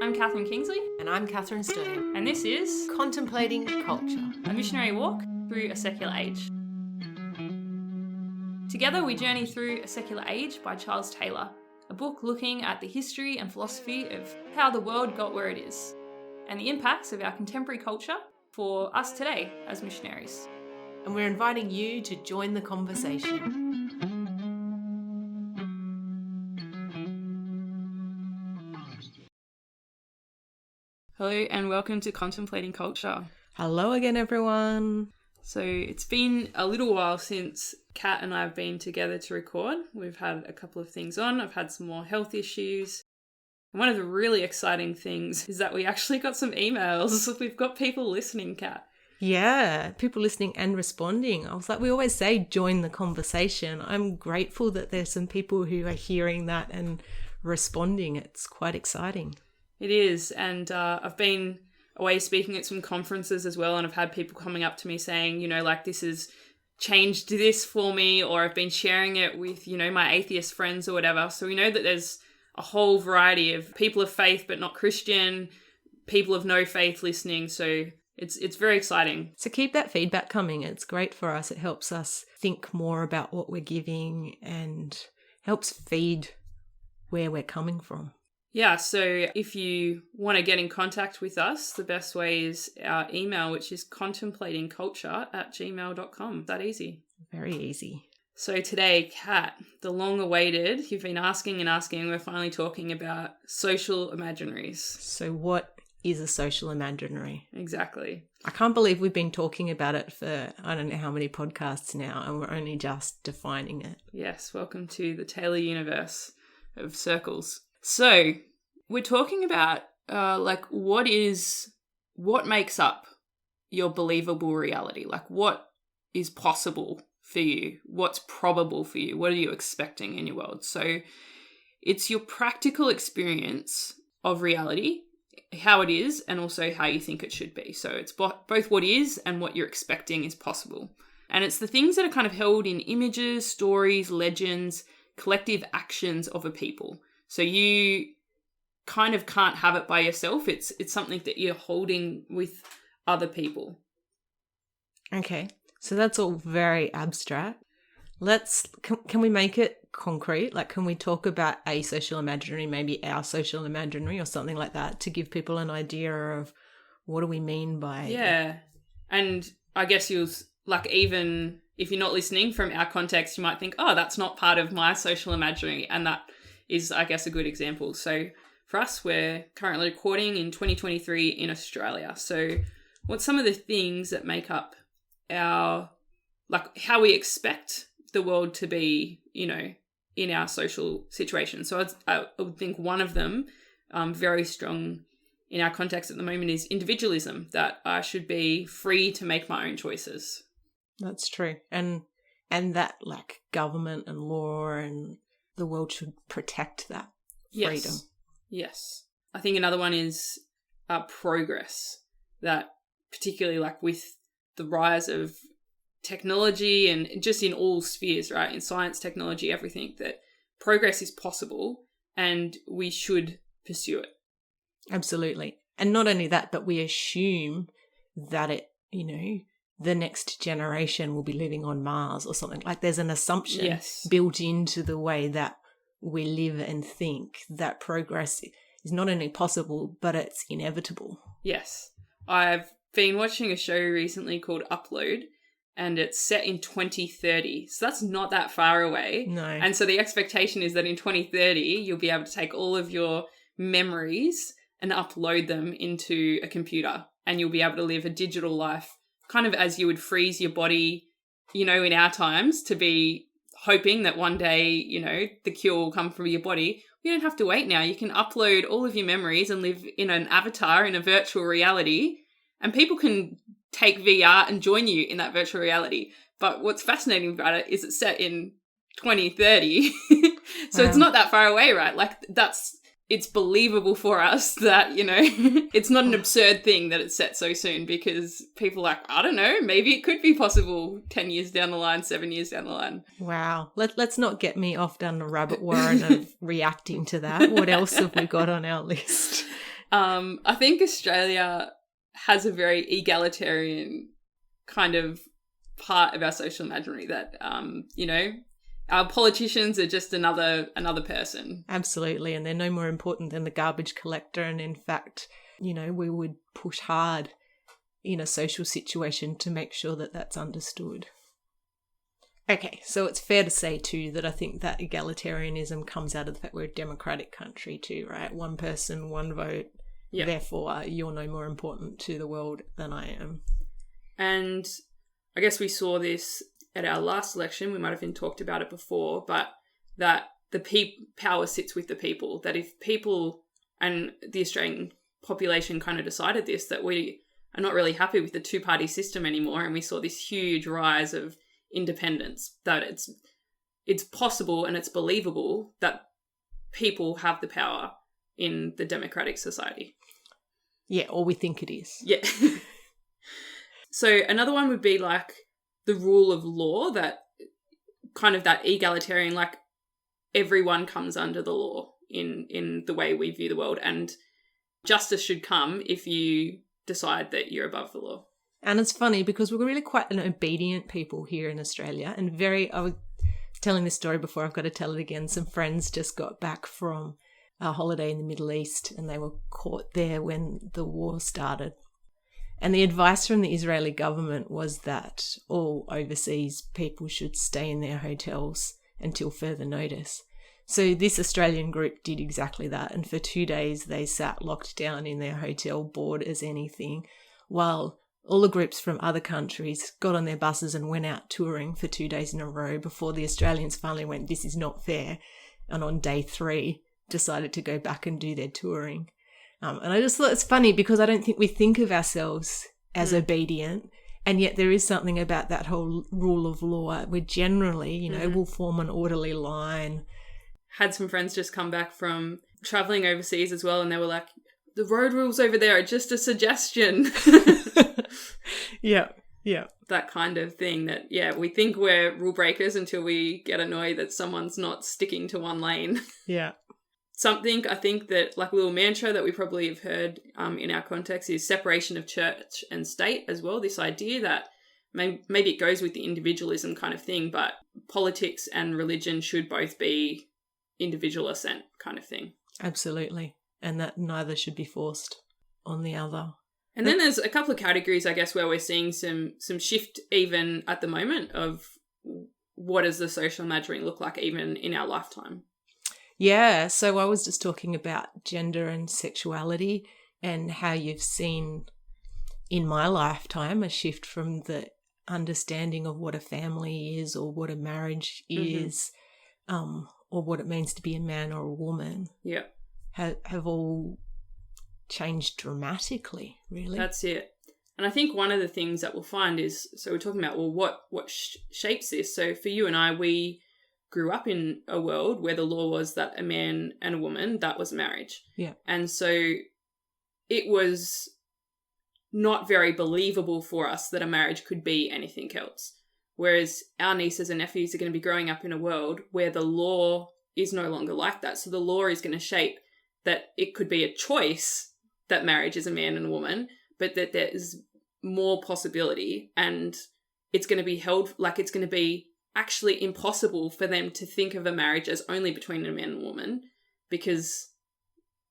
I'm Catherine Kingsley. And I'm Catherine Stern. And this is Contemplating Culture, a missionary walk through a secular age. Together we journey through A Secular Age by Charles Taylor, a book looking at the history and philosophy of how the world got where it is, and the impacts of our contemporary culture for us today as missionaries. And we're inviting you to join the conversation. Hello and welcome to Contemplating Culture. Hello again, everyone. So it's been a little while since Kat and I have been together to record. We've had a couple of things on. I've had some more health issues. And one of the really exciting things is that we actually got some emails. We've got people listening, Kat. Yeah, people listening and responding. I was like, we always say join the conversation. I'm grateful that there's some people who are hearing that and responding. It's quite exciting. It is. And I've been away speaking at some conferences as well, and I've had people coming up to me saying, this has changed this for me, or I've been sharing it with, my atheist friends or whatever. So we know that there's a whole variety of people of faith but not Christian, people of no faith listening. So it's very exciting. So keep that feedback coming. It's great for us. It helps us think more about what we're giving and helps feed where we're coming from. Yeah, so if you want to get in contact with us, the best way is our email, which is contemplatingculture@gmail.com. That easy. Very easy. So today, Kat, the long-awaited, you've been asking and asking, we're finally talking about social imaginaries. So what is a social imaginary? Exactly. I can't believe we've been talking about it for I don't know how many podcasts now, and we're only just defining it. Yes, welcome to the Taylor universe of circles. So we're talking about what makes up your believable reality? Like what is possible for you? What's probable for you? What are you expecting in your world? So it's your practical experience of reality, how it is, and also how you think it should be. So it's both what is and what you're expecting is possible. And it's the things that are kind of held in images, stories, legends, collective actions of a people. So you kind of can't have it by yourself. It's something that you're holding with other people. Okay, so that's all very abstract. Can we make it concrete? Like, can we talk about a social imaginary, maybe our social imaginary or something like that, to give people an idea of what do we mean by... Yeah, and I guess even if you're not listening from our context, you might think, oh, that's not part of my social imaginary, and that is, I guess, a good example. So for us, we're currently recording in 2023 in Australia. So what's some of the things that make up how we expect the world to be, in our social situation? So I would think one of them, very strong in our context at the moment, is individualism, that I should be free to make my own choices. That's true. And that government and law and the world should protect that freedom. Yes. I think another one is progress, that particularly with the rise of technology and just in all spheres, right? In science, technology, everything, that progress is possible and we should pursue it. Absolutely. And not only that, but we assume that the next generation will be living on Mars or something. Like there's an assumption built into the way that we live and think that progress is not only possible, but it's inevitable. Yes. I've been watching a show recently called Upload, and it's set in 2030. So that's not that far away. No. And so the expectation is that in 2030, you'll be able to take all of your memories and upload them into a computer, and you'll be able to live a digital life kind of as you would freeze your body, in our times, to be hoping that one day, the cure will come from your body. You don't have to wait now. You can upload all of your memories and live in an avatar in a virtual reality, and people can take VR and join you in that virtual reality. But what's fascinating about it is it's set in 2030. So It's not that far away, right? It's believable for us that, it's not an absurd thing that it's set so soon, because people are like, I don't know, maybe it could be possible 10 years down the line, 7 years down the line. Wow. Let's not get me off down the rabbit warren of reacting to that. What else have we got on our list? I think Australia has a very egalitarian kind of part of our social imaginary that, our politicians are just another person. Absolutely. And they're no more important than the garbage collector. And in fact, we would push hard in a social situation to make sure that that's understood. Okay, so it's fair to say too that I think that egalitarianism comes out of the fact we're a democratic country too, right? One person, one vote. Yep. Therefore, you're no more important to the world than I am. And I guess we saw this at our last election. We might have even talked about it before, but that the power sits with the people. That if people and the Australian population kind of decided this, that we are not really happy with the two-party system anymore, and we saw this huge rise of independence, that it's possible and it's believable that people have the power in the democratic society. Yeah, or we think it is. Yeah. So another one would be like the rule of law, that kind of that egalitarian, like everyone comes under the law in the way we view the world, and justice should come if you decide that you're above the law. And it's funny because we're really quite an obedient people here in Australia, and I was telling this story before, I've got to tell it again. Some friends just got back from a holiday in the Middle East, and they were caught there when the war started. And the advice from the Israeli government was that all overseas people should stay in their hotels until further notice. So this Australian group did exactly that, and for 2 days they sat locked down in their hotel, bored as anything, while all the groups from other countries got on their buses and went out touring for 2 days in a row before the Australians finally went, this is not fair, and on day 3 decided to go back and do their touring. And I just thought it's funny because I don't think we think of ourselves as obedient, and yet there is something about that whole rule of law. We're generally, we'll form an orderly line. Had some friends just come back from traveling overseas as well, and they were like, the road rules over there are just a suggestion. Yeah. That kind of thing that, we think we're rule breakers until we get annoyed that someone's not sticking to one lane. Yeah. Something I think that, like a little mantra that we probably have heard in our context, is separation of church and state as well. This idea that maybe it goes with the individualism kind of thing, but politics and religion should both be individual assent kind of thing. Absolutely. And that neither should be forced on the other. And then there's a couple of categories, I guess, where we're seeing some shift even at the moment of what does the social imaginary look like even in our lifetime. Yeah, so I was just talking about gender and sexuality and how you've seen in my lifetime a shift from the understanding of what a family is or what a marriage is, or what it means to be a man or a woman. Yeah. Have all changed dramatically, really. That's it. And I think one of the things that we'll find is, so we're talking about, well, what shapes this? So for you and I, we grew up in a world where the law was that a man and a woman, that was marriage. Yeah. And so it was not very believable for us that a marriage could be anything else. Whereas our nieces and nephews are going to be growing up in a world where the law is no longer like that. So the law is going to shape that it could be a choice that marriage is a man and a woman, but that there is more possibility, and it's going to be held like it's going to be actually impossible for them to think of a marriage as only between a man and a woman, because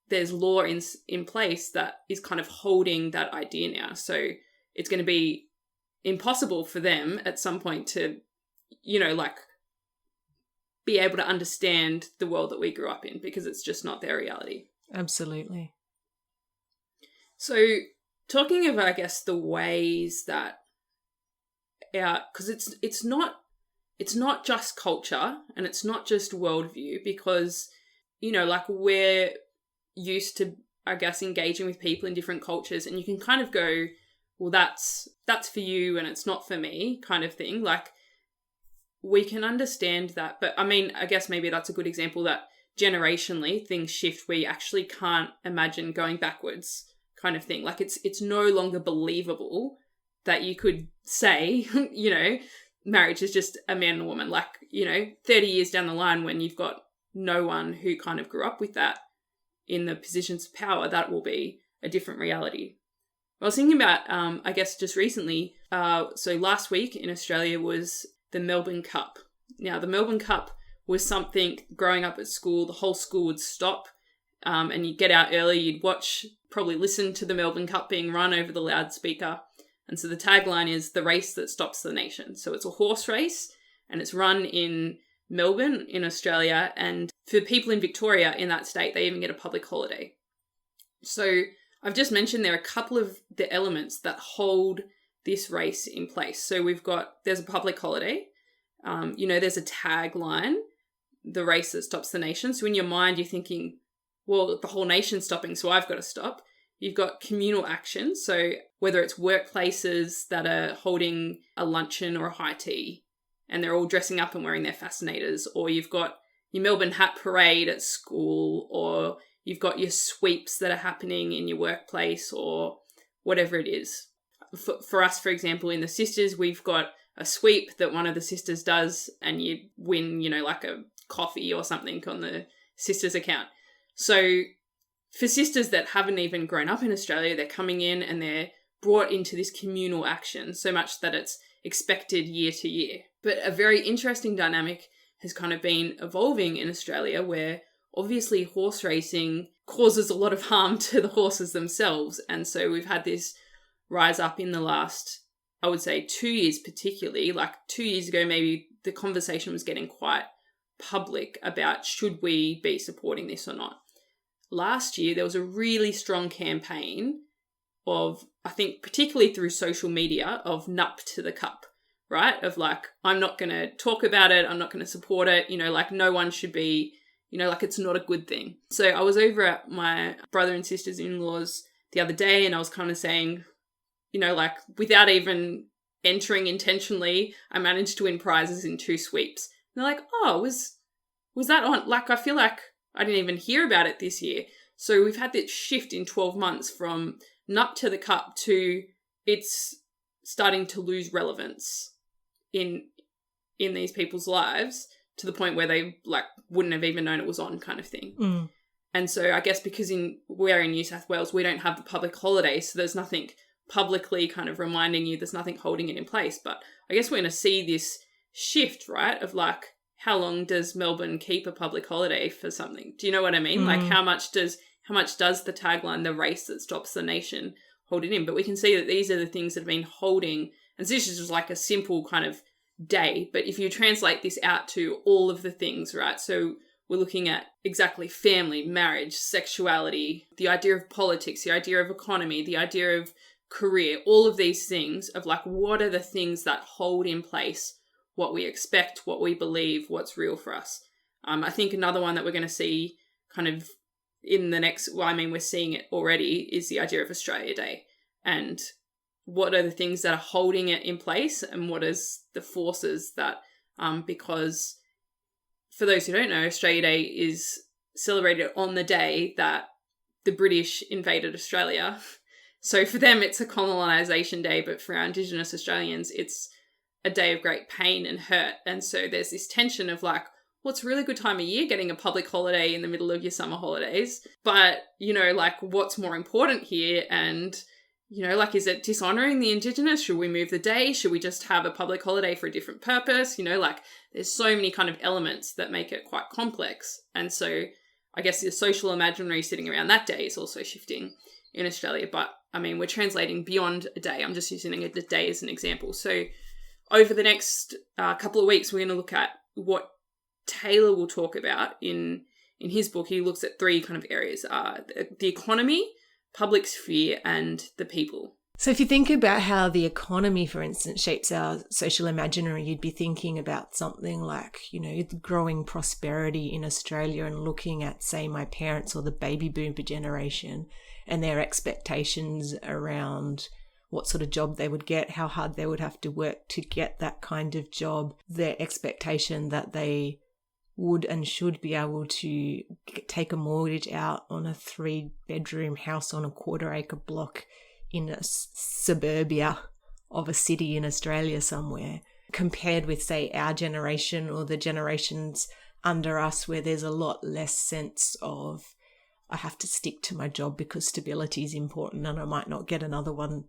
there's law in place that is kind of holding that idea now. So it's going to be impossible for them at some point to, be able to understand the world that we grew up in, because it's just not their reality. Absolutely. So talking about, I guess, the ways that because it's not just culture and it's not just worldview, because, we're used to, I guess, engaging with people in different cultures, and you can kind of go, well, that's for you and it's not for me kind of thing. Like, we can understand that. But I mean, I guess maybe that's a good example that generationally things shift where you actually can't imagine going backwards kind of thing. Like, it's no longer believable that you could say, marriage is just a man and a woman. Like, 30 years down the line when you've got no one who kind of grew up with that, in the positions of power, that will be a different reality. I was thinking about, I guess just recently, so last week in Australia was the Melbourne Cup. Now, the Melbourne Cup was something growing up at school, the whole school would stop and you'd get out early, you'd watch, probably listen to the Melbourne Cup being run over the loudspeaker. And so the tagline is the race that stops the nation. So it's a horse race and it's run in Melbourne in Australia. And for people in Victoria in that state, they even get a public holiday. So I've just mentioned there are a couple of the elements that hold this race in place. So there's a public holiday, there's a tagline, the race that stops the nation. So in your mind, you're thinking, well, the whole nation's stopping, so I've got to stop. You've got communal action. So whether it's workplaces that are holding a luncheon or a high tea and they're all dressing up and wearing their fascinators, or you've got your Melbourne Hat Parade at school, or you've got your sweeps that are happening in your workplace or whatever it is. For us, for example, in the Sisters, we've got a sweep that one of the sisters does and you win, like a coffee or something on the Sisters account. So for sisters that haven't even grown up in Australia, they're coming in and they're brought into this communal action so much that it's expected year to year. But a very interesting dynamic has kind of been evolving in Australia where obviously horse racing causes a lot of harm to the horses themselves. And so we've had this rise up in the last, I would say 2 years particularly. Like 2 years ago, maybe the conversation was getting quite public about should we be supporting this or not. Last year, there was a really strong campaign of, I think, particularly through social media, of Nup to the Cup, right? Of like, I'm not going to talk about it. I'm not going to support it. No one should be, it's not a good thing. So I was over at my brother and sister's in-laws the other day and I was kind of saying, without even entering intentionally, I managed to win prizes in 2 sweeps. And they're like, oh, was that on? Like, I feel like I didn't even hear about it this year. So we've had this shift in 12 months from Nup to the Cup to it's starting to lose relevance in these people's lives to the point where they wouldn't have even known it was on kind of thing. Mm. And so I guess because we're in New South Wales, we don't have the public holiday, so there's nothing publicly kind of reminding you, there's nothing holding it in place. But I guess we're going to see this shift, right, of how long does Melbourne keep a public holiday for something? Do you know what I mean? Mm. How much does the tagline, the race that stops the nation, hold it in? But we can see that these are the things that have been holding, and this is just like a simple kind of day. But if you translate this out to all of the things, right? So we're looking at exactly family, marriage, sexuality, the idea of politics, the idea of economy, the idea of career, all of these things of what are the things that hold in place what we expect, what we believe, what's real for us. I think another one that we're going to see kind of in the next, we're seeing it already, is the idea of Australia Day. And what are the things that are holding it in place and what is the forces that, because for those who don't know, Australia Day is celebrated on the day that the British invaded Australia. So for them, it's a colonisation day, but for our Indigenous Australians, it's a day of great pain and hurt. And so there's this tension of what's a really good time of year, getting a public holiday in the middle of your summer holidays. But, what's more important here? And, is it dishonouring the Indigenous? Should we move the day? Should we just have a public holiday for a different purpose? There's so many kind of elements that make it quite complex. And so I guess the social imaginary sitting around that day is also shifting in Australia. But, we're translating beyond a day. I'm just using a day as an example. So over the next couple of weeks, we're going to look at what Taylor will talk about in his book. He looks at 3 kind of areas, the economy, public sphere, and the people. So if you think about how the economy, for instance, shapes our social imaginary, you'd be thinking about something like, the growing prosperity in Australia and looking at, say, my parents or the baby boomer generation and their expectations around what sort of job they would get, how hard they would have to work to get that kind of job, their expectation that they would and should be able to take a mortgage out on a 3-bedroom house on a 1/4-acre block in a suburbia of a city in Australia somewhere, compared with, say, our generation or the generations under us where there's a lot less sense of I have to stick to my job because stability is important and I might not get another one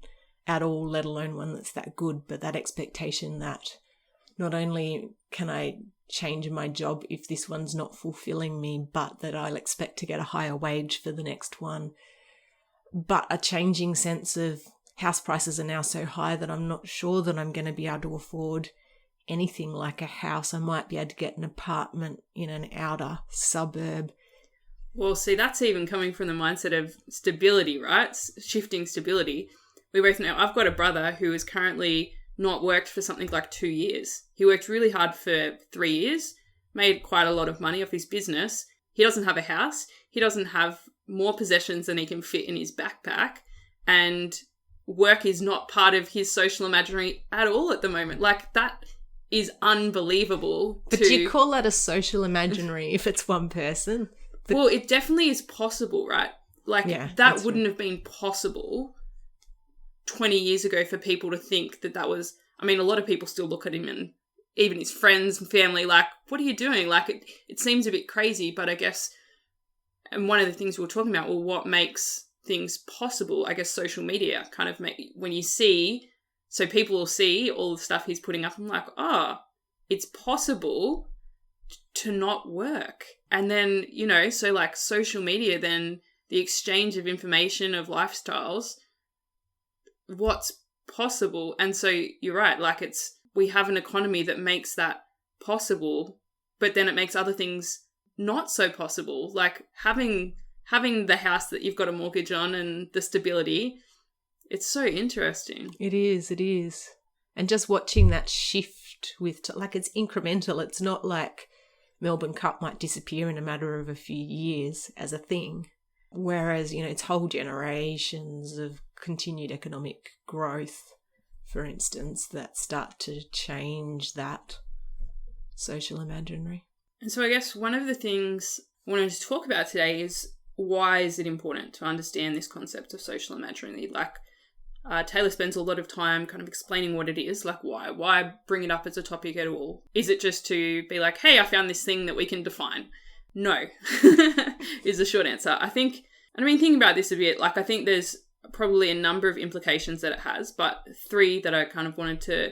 at all, let alone one that's that good. But that expectation that not only can I change my job if this one's not fulfilling me, but that I'll expect to get a higher wage for the next one. But a changing sense of house prices are now so high that I'm not sure that I'm going to be able to afford anything like a house. I might be able to get an apartment in an outer suburb. Well, see, that's even coming from the mindset of stability, right? Shifting stability. We both know I've got a brother who is currently not worked for something like 2 years. He worked really hard for 3 years, made quite a lot of money off his business. He doesn't have a house. He doesn't have more possessions than he can fit in his backpack. And work is not part of his social imaginary at all at the moment. Like, that is unbelievable. But do you call that a social imaginary if it's one person? Well, it definitely is possible, right? Like, that wouldn't have been possible 20 years ago for people to think that was... I mean, a lot of people still look at him, and even his friends and family, like, what are you doing? Like, it seems a bit crazy, but I guess... And one of the things we were talking about, well, what makes things possible? I guess social media kind of when you see... So people will see all the stuff he's putting up, and like, it's possible to not work. And then, so like social media, then the exchange of information, of lifestyles, what's possible. And so you're right, like we have an economy that makes that possible, but then it makes other things not so possible. Like having the house that you've got a mortgage on and the stability, it's so interesting. It is. And just watching that shift like it's incremental. It's not like Melbourne Cup might disappear in a matter of a few years as a thing. Whereas, it's whole generations of continued economic growth, for instance, that start to change that social imaginary. And so I guess one of the things I wanted to talk about today is, why is it important to understand this concept of social imaginary? Like, Taylor spends a lot of time kind of explaining what it is, like why bring it up as a topic at all? Is it just to be like, hey, I found this thing that we can define? No, is the short answer. I think, and I've been thinking about this a bit, like I think there's probably a number of implications that it has, but 3 that I kind of wanted to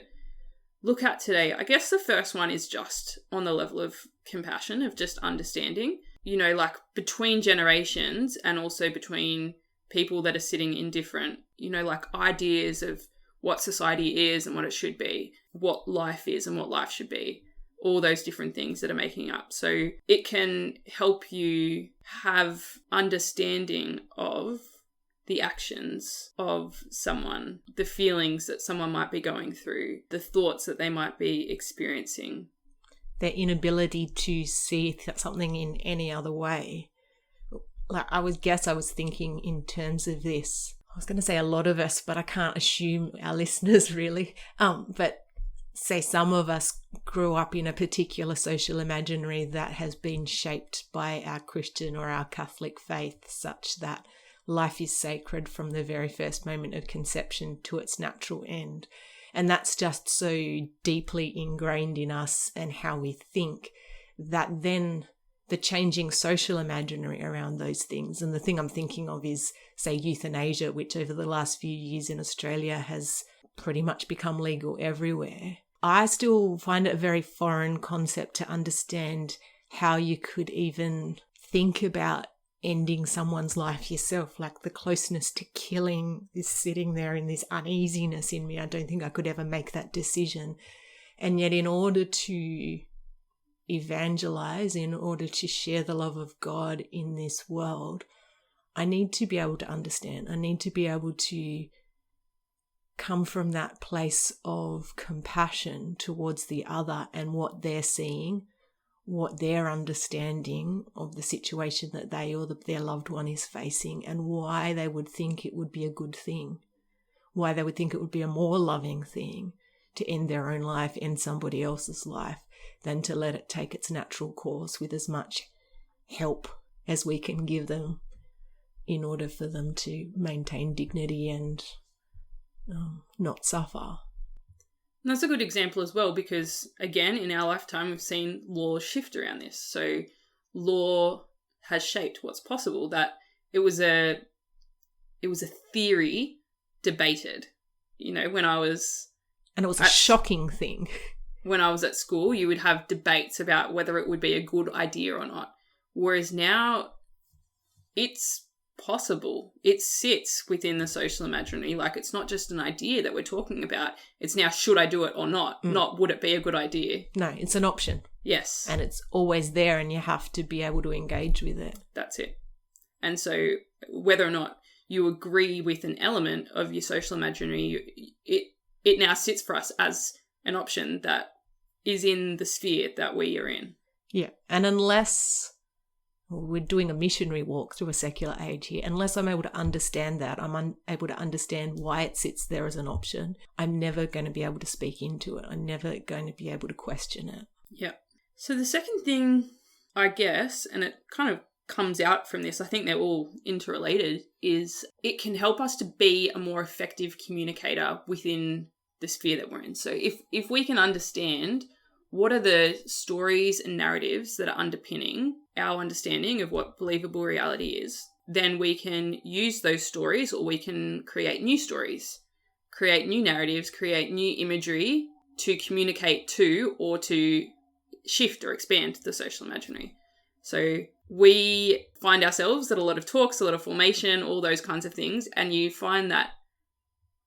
look at today. I guess the first one is just on the level of compassion, of just understanding, like between generations and also between people that are sitting in different, like ideas of what society is and what it should be, what life is and what life should be, all those different things that are making up. So it can help you have understanding of the actions of someone, the feelings that someone might be going through, the thoughts that they might be experiencing. Their inability to see something in any other way. Like I was thinking in terms of this. I was going to say a lot of us, but I can't assume our listeners really. But say some of us grew up in a particular social imaginary that has been shaped by our Christian or our Catholic faith, such that life is sacred from the very first moment of conception to its natural end. And that's just so deeply ingrained in us and how we think that then the changing social imaginary around those things. And the thing I'm thinking of is, say, euthanasia, which over the last few years in Australia has pretty much become legal everywhere. I still find it a very foreign concept to understand how you could even think about ending someone's life yourself. Like the closeness to killing is sitting there in this uneasiness in me. I don't think I could ever make that decision. And yet in order to evangelize, in order to share the love of God in this world, I need to be able to understand. I need to be able to come from that place of compassion towards the other and what they're seeing, what they're understanding of the situation that they or their loved one is facing, and why they would think it would be a good thing, why they would think it would be a more loving thing to end their own life, end somebody else's life, than to let it take its natural course with as much help as we can give them in order for them to maintain dignity and not suffer. And that's a good example as well, because again, in our lifetime, we've seen laws shift around this. So law has shaped what's possible, that it was a theory debated. You know, when I was... And it was a shocking thing. When I was at school, you would have debates about whether it would be a good idea or not. Whereas now, it's possible. It sits within the social imaginary. Like, it's not just an idea that we're talking about. It's now, should I do it or not? Not, would it be a good idea? No, it's an option. Yes. And it's always there, and you have to be able to engage with it. That's it. And so whether or not you agree with an element of your social imaginary, it now sits for us as an option that is in the sphere that we are in. Yeah. And unless we're doing a missionary walk through a secular age here, unless I'm able to understand that, I'm able to understand why it sits there as an option, I'm never going to be able to speak into it. I'm never going to be able to question it. Yeah. So the second thing, I guess, and it kind of comes out from this, I think they're all interrelated, is it can help us to be a more effective communicator within the sphere that we're in. So if we can understand what are the stories and narratives that are underpinning our understanding of what believable reality is, then we can use those stories, or we can create new stories, create new narratives, create new imagery to communicate to or to shift or expand the social imaginary. So we find ourselves at a lot of talks, a lot of formation, all those kinds of things, and you find that,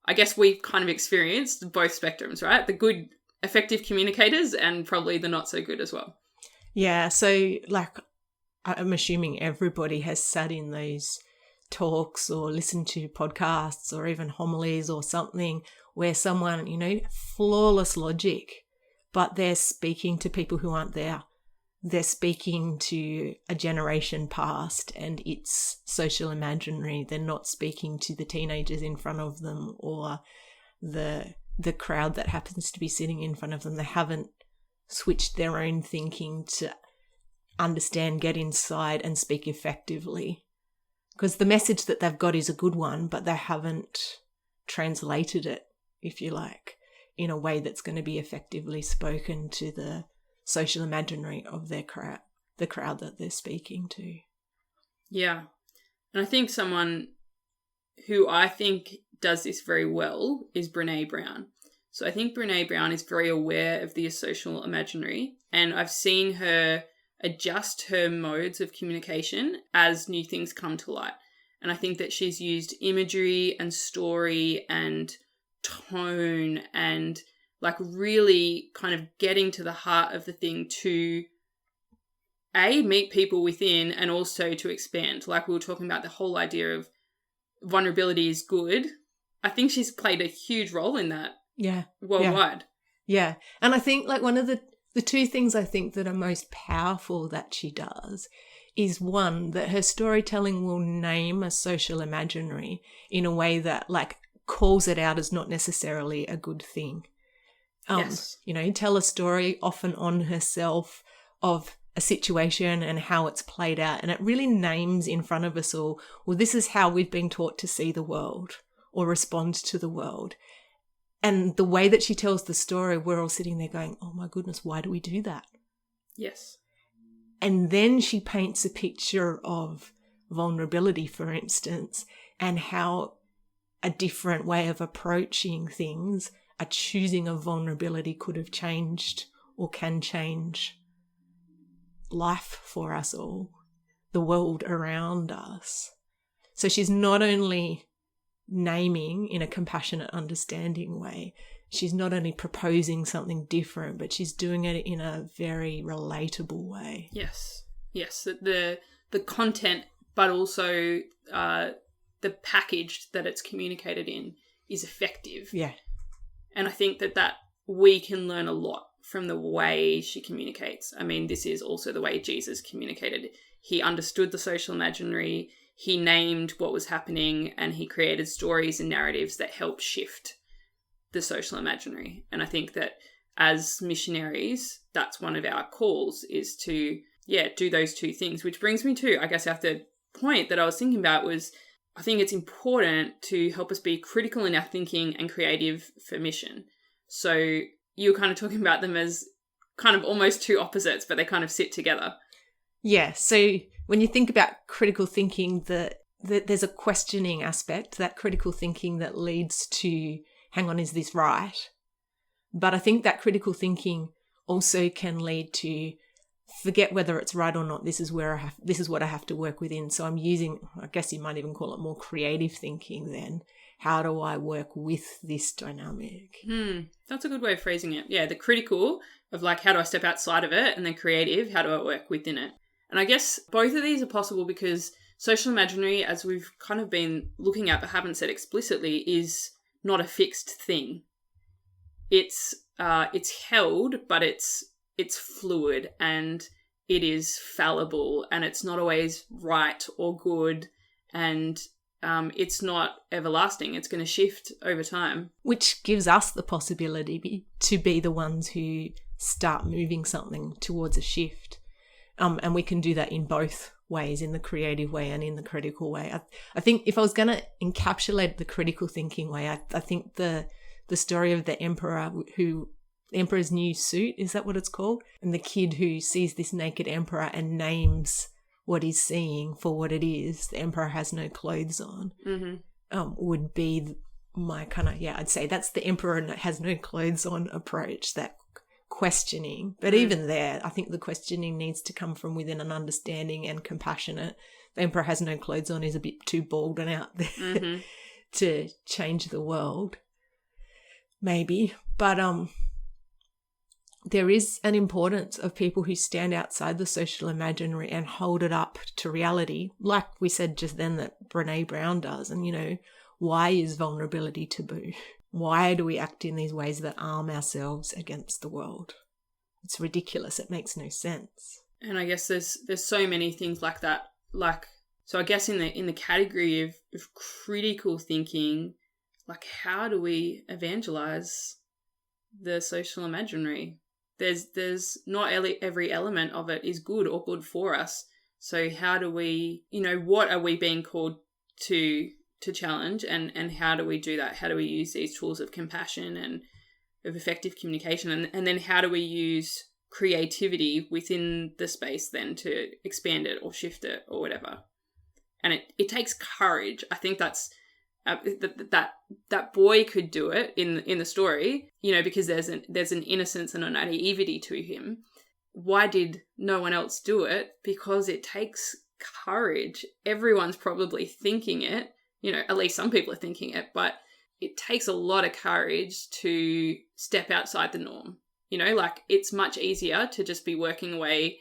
I guess we've kind of experienced both spectrums, right? The good, effective communicators and probably the not so good as well. Yeah, so like I'm assuming everybody has sat in those talks or listened to podcasts or even homilies or something where someone, you know, flawless logic, but they're speaking to people who aren't there. They're speaking to a generation past and its social imaginary. They're not speaking to the teenagers in front of them or the crowd that happens to be sitting in front of them. They haven't switched their own thinking to understand, get inside and speak effectively. Because the message that they've got is a good one, but they haven't translated it, if you like, in a way that's going to be effectively spoken to the social imaginary of their crowd, the crowd that they're speaking to. Yeah. And I think someone who I think does this very well is Brené Brown. So I think Brené Brown is very aware of the social imaginary, and I've seen her adjust her modes of communication as new things come to light. And I think that she's used imagery and story and tone and like really kind of getting to the heart of the thing to meet people within and also to expand. Like we were talking about the whole idea of vulnerability is good. I think she's played a huge role in that. Yeah. Worldwide. Yeah. And I think like one of the two things I think that are most powerful that she does is, one, that her storytelling will name a social imaginary in a way that like calls it out as not necessarily a good thing. Yes. You know, tell a story often on herself of a situation and how it's played out. And it really names in front of us all, well, this is how we've been taught to see the world or respond to the world. And the way that she tells the story, we're all sitting there going, oh my goodness, why do we do that? Yes. And then she paints a picture of vulnerability, for instance, and how a different way of approaching things, a choosing of vulnerability could have changed or can change life for us all, the world around us. So she's not only naming in a compassionate, understanding way, she's not only proposing something different, but she's doing it in a very relatable way. Yes. The content, but also the package that it's communicated in is effective. Yeah. And I think that we can learn a lot from the way she communicates. I mean, this is also the way Jesus communicated. He understood the social imaginary, he named what was happening, and he created stories and narratives that helped shift the social imaginary. And I think that as missionaries, that's one of our calls, is to, do those two things. Which brings me to, I guess, our third point that I was thinking about was, I think it's important to help us be critical in our thinking and creative for mission. So you were kind of talking about them as kind of almost two opposites, but they kind of sit together. Yeah, so when you think about critical thinking, there's a questioning aspect, that critical thinking that leads to, hang on, is this right? But I think that critical thinking also can lead to forget whether it's right or not. This is what I have to work within. So I'm using, I guess you might even call it more creative thinking then. How do I work with this dynamic? That's a good way of phrasing it. Yeah, the critical of like, how do I step outside of it? And then creative, how do I work within it? And I guess both of these are possible because social imaginary, as we've kind of been looking at but haven't said explicitly, is not a fixed thing. It's held, but it's fluid and it is fallible and it's not always right or good, and it's not everlasting. It's going to shift over time. Which gives us the possibility to be the ones who start moving something towards a shift. And we can do that in both ways, in the creative way and in the critical way. I think if I was going to encapsulate the critical thinking way, I think the story of the Emperor's New Suit, is that what it's called? And the kid who sees this naked emperor and names what he's seeing for what it is, the emperor has no clothes on, would be my kind of, I'd say that's the emperor has no clothes on approach, that questioning. But even there, I think the questioning needs to come from within an understanding and compassionate. The emperor has no clothes on is a bit too bold and out there to change the world, maybe. But there is an importance of people who stand outside the social imaginary and hold it up to reality, like we said just then that Brene Brown does. And, why is vulnerability taboo? Why do we act in these ways that arm ourselves against the world? It's ridiculous. It makes no sense. And I guess there's so many things like that. So I guess in the category of critical thinking, like, how do we evangelize the social imaginary? There's not every element of it is good or good for us. So how do we, what are we being called to challenge, and how do we do that? How do we use these tools of compassion and of effective communication? And then how do we use creativity within the space then to expand it or shift it or whatever? And it takes courage. I think that's that boy could do it in the story, because there's an innocence and a naivety to him. Why did no one else do it? Because it takes courage. Everyone's probably thinking it, at least some people are thinking it, but it takes a lot of courage to step outside the norm. It's much easier to just be working away,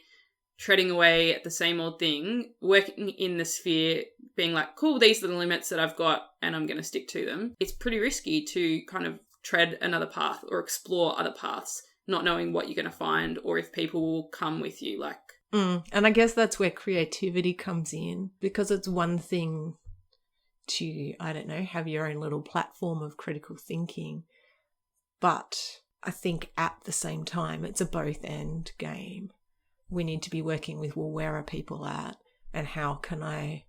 treading away at the same old thing, working in the sphere, being like, cool, these are the limits that I've got and I'm going to stick to them. It's pretty risky to kind of tread another path or explore other paths, not knowing what you're going to find or if people will come with you. And I guess that's where creativity comes in, because it's one thing to, have your own little platform of critical thinking. But I think at the same time, it's a both-and game. We need to be working with, where are people at and how can I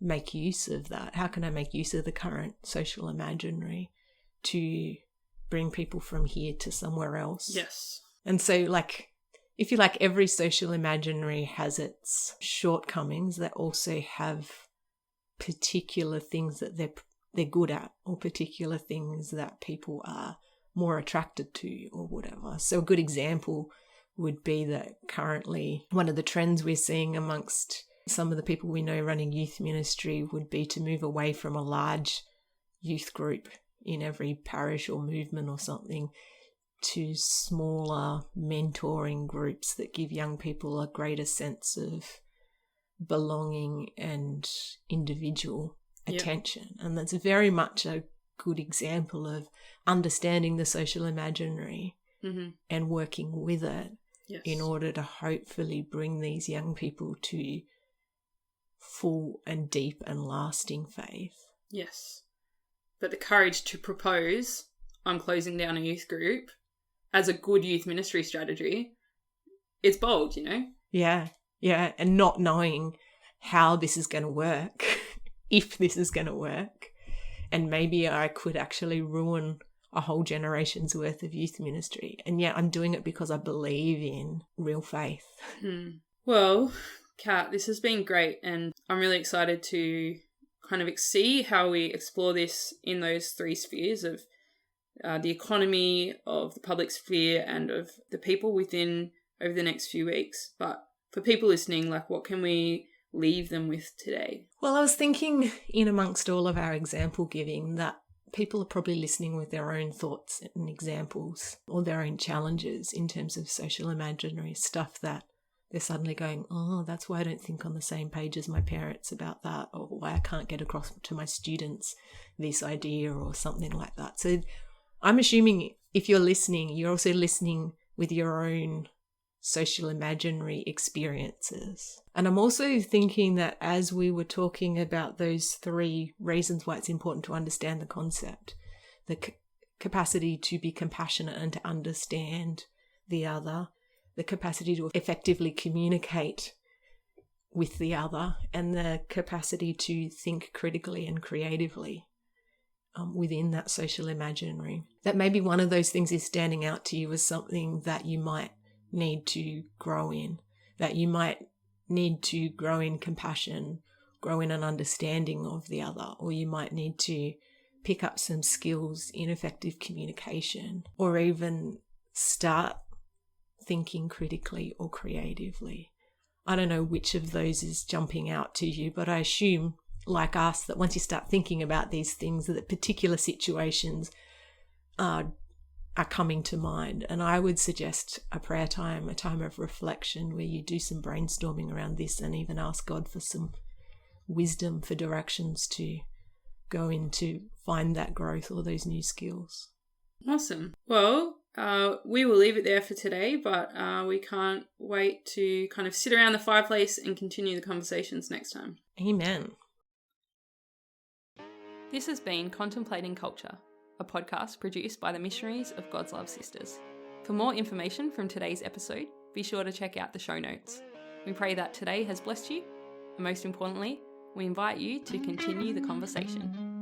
make use of that? How can I make use of the current social imaginary to bring people from here to somewhere else? Yes. And so, if you like, every social imaginary has its shortcomings that also have particular things that they're good at, or particular things that people are more attracted to or whatever. So a good example would be that currently one of the trends we're seeing amongst some of the people we know running youth ministry would be to move away from a large youth group in every parish or movement or something to smaller mentoring groups that give young people a greater sense of belonging and individual attention. And that's very much a good example of understanding the social imaginary and working with it in order to hopefully bring these young people to full and deep and lasting faith. Yes. But the courage to propose, I'm closing down a youth group, as a good youth ministry strategy, it's bold, Yeah. And not knowing how this is going to work, if this is going to work. And maybe I could actually ruin a whole generation's worth of youth ministry. And yet I'm doing it because I believe in real faith. Well, Kat, this has been great, and I'm really excited to kind of see how we explore this in those three spheres of the economy, of the public sphere, and of the people within over the next few weeks. But for people listening, like, what can we leave them with today? Well, I was thinking, in amongst all of our example giving, that people are probably listening with their own thoughts and examples or their own challenges in terms of social imaginary stuff that they're suddenly going, oh, that's why I don't think on the same page as my parents about that, or why I can't get across to my students this idea or something like that. So I'm assuming if you're listening, you're also listening with your own social imaginary experiences. And I'm also thinking that as we were talking about those three reasons why it's important to understand the concept, the capacity to be compassionate and to understand the other, the capacity to effectively communicate with the other, and the capacity to think critically and creatively within that social imaginary. That maybe one of those things is standing out to you as something that you might need to grow in, that you might need to grow in compassion, grow in an understanding of the other, or you might need to pick up some skills in effective communication, or even start thinking critically or creatively. I don't know which of those is jumping out to you, but I assume, like us, that once you start thinking about these things, that particular situations are coming to mind. And I would suggest a prayer time, a time of reflection where you do some brainstorming around this and even ask God for some wisdom, for directions to go in to find that growth or those new skills. Awesome. Well, we will leave it there for today, but we can't wait to kind of sit around the fireplace and continue the conversations next time. Amen. This has been Contemplating Culture, a podcast produced by the Missionaries of God's Love Sisters. For more information from today's episode, be sure to check out the show notes. We pray that today has blessed you, and most importantly, we invite you to continue the conversation.